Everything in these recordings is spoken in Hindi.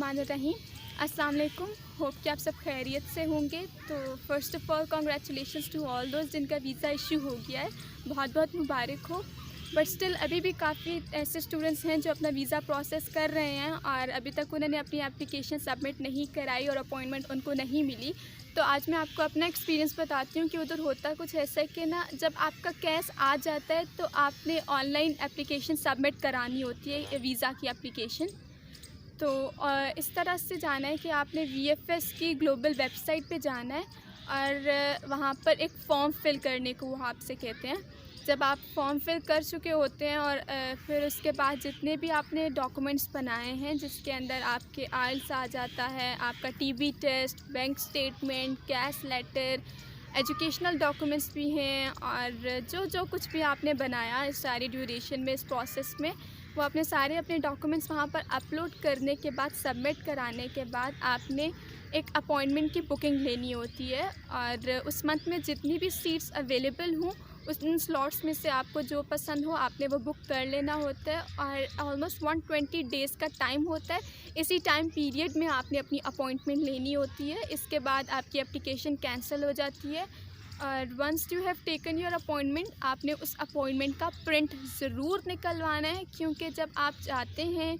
बिस्मिल्लाहिर्रहमानिर्रहीम। अस्सलाम वालेकुम। होप कि आप सब खैरियत से होंगे। तो first of all congratulations to all दोस्त जिनका वीज़ा इशू हो गया है, बहुत बहुत मुबारक हो। बट स्टिल अभी भी काफ़ी ऐसे स्टूडेंट्स हैं जो अपना वीज़ा प्रोसेस कर रहे हैं और अभी तक उन्होंने अपनी एप्लीकेशन सबमिट नहीं कराई और अपॉइंटमेंट उनको नहीं मिली। तो आज मैं आपको अपना एक्सपीरियंस बताती हूँ कि उधर होता कुछ ऐसा है कि ना, जब आपका केस आ जाता है तो आपने ऑनलाइन एप्लीकेशन सबमिट करानी होती है, वीज़ा की एप्लीकेशन। तो इस तरह से जाना है कि आपने वीएफएस की ग्लोबल वेबसाइट पे जाना है और वहाँ पर एक फ़ॉर्म फिल करने को वो आपसे कहते हैं। जब आप फॉर्म फिल कर चुके होते हैं और फिर उसके बाद जितने भी आपने डॉक्यूमेंट्स बनाए हैं, जिसके अंदर आपके आइल्स आ जाता है, आपका TB test, bank statement, cash letter, educational documents भी हैं और जो जो कुछ भी आपने बनाया इस सारी ड्यूरेशन में, इस प्रोसेस में, वो अपने सारे अपने डॉक्यूमेंट्स वहाँ पर अपलोड करने के बाद, सबमिट कराने के बाद आपने एक अपॉइंटमेंट की बुकिंग लेनी होती है और उस मंथ में जितनी भी सीट्स अवेलेबल हों, उन स्लॉट्स में से आपको जो पसंद हो आपने वो बुक कर लेना होता है और ऑलमोस्ट 120 डेज़ का टाइम होता है। इसी टाइम पीरियड में आपने अपनी अपॉइंटमेंट लेनी होती है। इसके बाद आपकी एप्लीकेशन कैंसिल हो जाती है और once you have taken your appointment, आपने उस अपॉइंटमेंट का प्रिंट ज़रूर निकलवाना है, क्योंकि जब आप जाते हैं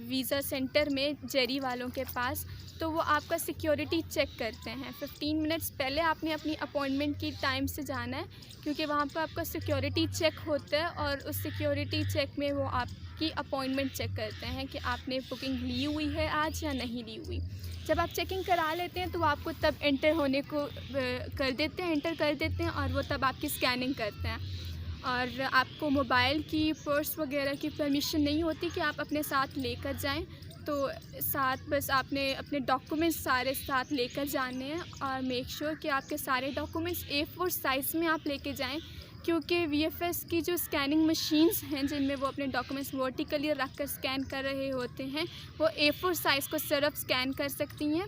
वीज़ा सेंटर में जेरी वालों के पास, तो वो आपका सिक्योरिटी चेक करते हैं। 15 मिनट्स पहले आपने अपनी अपॉइंटमेंट की टाइम से जाना है, क्योंकि वहाँ पर आपका सिक्योरिटी चेक होता है और उस सिक्योरिटी चेक में वो आपकी अपॉइंटमेंट चेक करते हैं कि आपने बुकिंग ली हुई है आज या नहीं ली हुई। जब आप चेकिंग करा लेते हैं तो वो आपको तब एंटर होने को एंटर कर देते हैं और वो तब आपकी स्कैनिंग करते हैं और आपको मोबाइल की, पर्स वगैरह की परमिशन नहीं होती कि आप अपने साथ लेकर जाएं। तो साथ बस आपने अपने डॉक्यूमेंट्स सारे साथ लेकर जाने हैं और मेक श्योर कि आपके सारे डॉक्यूमेंट्स A4 साइज़ में आप लेके जाएं, क्योंकि वीएफएस की जो स्कैनिंग मशीन्स हैं जिनमें वो अपने डॉक्यूमेंट्स वर्टिकली रख कर स्कैन कर रहे होते हैं, वो A4 साइज़ को सिर्फ स्कैन कर सकती हैं।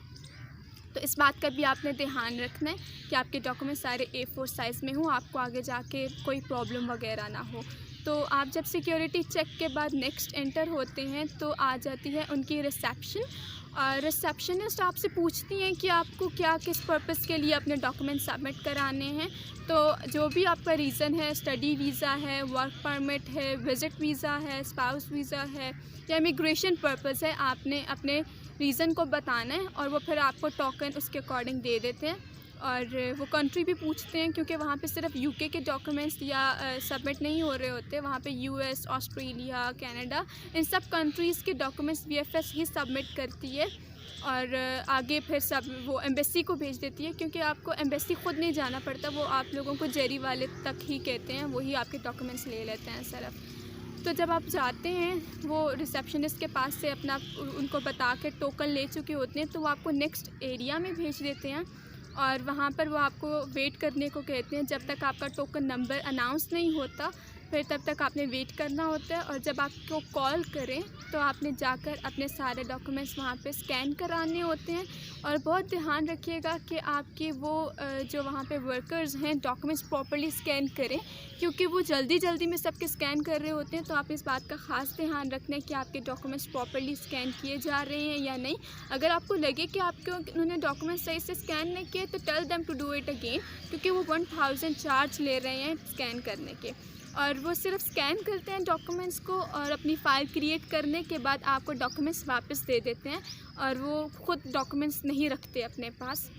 तो इस बात का भी आपने ध्यान रखना है कि आपके डॉक्यूमेंट सारे A4 साइज़ में हों, आपको आगे जाके कोई प्रॉब्लम वगैरह ना हो। तो आप जब सिक्योरिटी चेक के बाद नेक्स्ट एंटर होते हैं तो आ जाती है उनकी रिसेप्शन और रिसेप्शनिस्ट आपसे पूछती हैं कि आपको क्या, किस पर्पस के लिए अपने डॉक्यूमेंट सबमिट कराने हैं। तो जो भी आपका रीज़न है, स्टडी वीज़ा है, वर्क परमिट है, विज़िट वीज़ा है, स्पाउस वीज़ा है या इमिग्रेशन पर्पस है, आपने अपने रीज़न को बताना है और वो फिर आपको टोकन उसके अकॉर्डिंग दे देते हैं। और वो कंट्री भी पूछते हैं, क्योंकि वहाँ पे सिर्फ यूके के डॉक्यूमेंट्स या सबमिट नहीं हो रहे होते, वहाँ पे यूएस, ऑस्ट्रेलिया, कनाडा, इन सब कंट्रीज़ के डॉक्यूमेंट्स वीएफएस ही सबमिट करती है और आगे फिर सब वो एम्बेसी को भेज देती है, क्योंकि आपको एम्बेसी ख़ुद नहीं जाना पड़ता, वो आप लोगों को जेरी वाले तक ही कहते हैं, वही आपके डॉक्यूमेंट्स ले लेते हैं सिर्फ। तो जब आप जाते हैं, वो रिसेप्शनिस्ट के पास से अपना उनको बता के टोकन ले चुके होते हैं, तो वो आपको नेक्स्ट एरिया में भेज देते हैं और वहाँ पर वो आपको वेट करने को कहते हैं। जब तक आपका टोकन नंबर अनाउंस नहीं होता, फिर तब तक आपने वेट करना होता है और जब आपको कॉल करें तो आपने जाकर अपने सारे डॉक्यूमेंट्स वहाँ पे स्कैन कराने होते हैं। और बहुत ध्यान रखिएगा कि आपके वो जो वहाँ पे वर्कर्स हैं डॉक्यूमेंट्स प्रॉपर्ली स्कैन करें, क्योंकि वो जल्दी जल्दी में सबके स्कैन कर रहे होते हैं। तो आप इस बात का ख़ास ध्यान रखना है कि आपके डॉक्यूमेंट्स प्रॉपर्ली स्कैन किए जा रहे हैं या नहीं। अगर आपको लगे कि आपके उन्होंने डॉक्यूमेंट सही से स्कैन नहीं किए तो tell them to do it again, क्योंकि वो 1000 चार्ज ले रहे हैं स्कैन करने के और वो सिर्फ स्कैन करते हैं डॉक्यूमेंट्स को और अपनी फ़ाइल क्रिएट करने के बाद आपको डॉक्यूमेंट्स वापस दे देते हैं और वो ख़ुद डॉक्यूमेंट्स नहीं रखते अपने पास।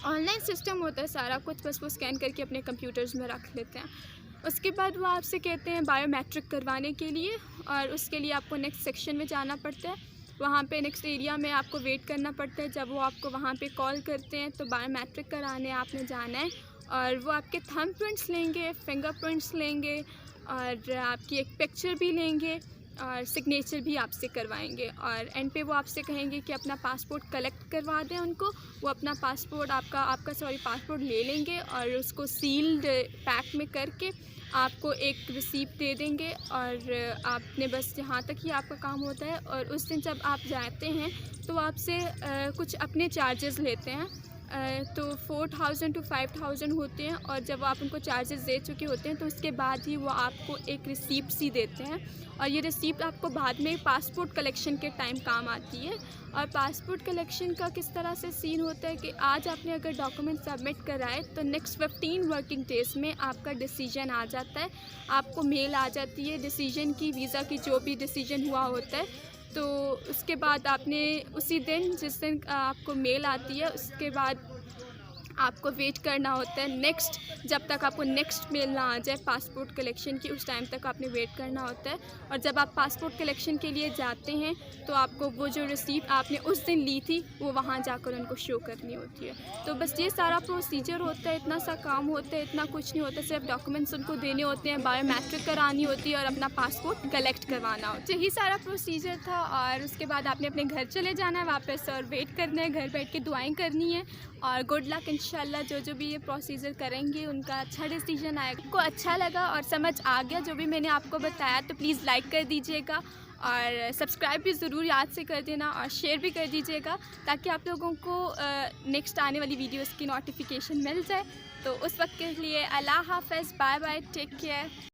ऑनलाइन सिस्टम होता है सारा कुछ, बस वो स्कैन करके अपने कंप्यूटर्स में रख लेते हैं। उसके बाद वो आपसे कहते हैं बायोमेट्रिक करवाने के लिए और उसके लिए आपको नेक्स्ट सेक्शन में जाना पड़ता है। वहाँ पे नेक्स्ट एरिया में आपको वेट करना पड़ता है। जब वो आपको वहाँ पे कॉल करते हैं तो बायोमेट्रिक कराने आपने जाना है और वो आपके थंब प्रिंट्स लेंगे, फिंगरप्रिंट्स लेंगे और आपकी एक पिक्चर भी लेंगे और सिग्नेचर भी आपसे करवाएंगे और एंड पे वो आपसे कहेंगे कि अपना पासपोर्ट कलेक्ट करवा दें उनको। वो अपना पासपोर्ट पासपोर्ट ले लेंगे और उसको सील्ड पैक में करके आपको एक रिसीप्ट दे देंगे और आपने बस यहाँ तक ही आपका काम होता है। और उस दिन जब आप जाते हैं तो आपसे कुछ अपने चार्जेस लेते हैं तो 4000 to 5000 होते हैं, और जब आप उनको चार्जेस दे चुके होते हैं तो उसके बाद ही वो आपको एक रिसीप्ट सी देते हैं, और ये रिसीप्ट आपको बाद में पासपोर्ट कलेक्शन के टाइम काम आती है। और पासपोर्ट कलेक्शन का किस तरह से सीन होता है कि आज आपने अगर डॉक्यूमेंट सबमिट कराए तो नेक्स्ट 15 वर्किंग डेज़ में आपका डिसीजन आ जाता है, आपको मेल आ जाती है डिसीजन की, वीज़ा की जो भी डिसीजन हुआ होता है। तो उसके बाद आपने उसी दिन, जिस दिन आपको मेल आती है, उसके बाद आपको वेट करना होता है नेक्स्ट, जब तक आपको नेक्स्ट मेल ना आ जाए पासपोर्ट कलेक्शन की, उस टाइम तक आपने वेट करना होता है। और जब आप पासपोर्ट कलेक्शन के लिए जाते हैं तो आपको वो जो रिसीप्ट आपने उस दिन ली थी वो वहाँ जाकर उनको शो करनी होती है। तो बस ये सारा प्रोसीजर होता है, इतना सा काम होता है, इतना कुछ नहीं होता, सिर्फ डॉक्यूमेंट्स उनको देने होते हैं, बायोमेट्रिक करानी होती है और अपना पासपोर्ट कलेक्ट करवाना होता है। यही सारा प्रोसीजर था, और उसके बाद आपने अपने घर चले जाना है वापस और वेट करना है, घर बैठ के दुआएँ करनी है, और गुड लक इंशाल्लाह। जो भी ये प्रोसीजर करेंगे उनका अच्छा डिसीजन आएगा। आपको अच्छा लगा और समझ आ गया जो भी मैंने आपको बताया तो प्लीज़ लाइक कर दीजिएगा, और सब्सक्राइब भी ज़रूर याद से कर देना, और शेयर भी कर दीजिएगा ताकि आप लोगों को नेक्स्ट आने वाली वीडियोस की नोटिफिकेशन मिल जाए। तो उस वक्त के लिए अल्लाह हाफ़िज़, बाय बाय, टेक केयर।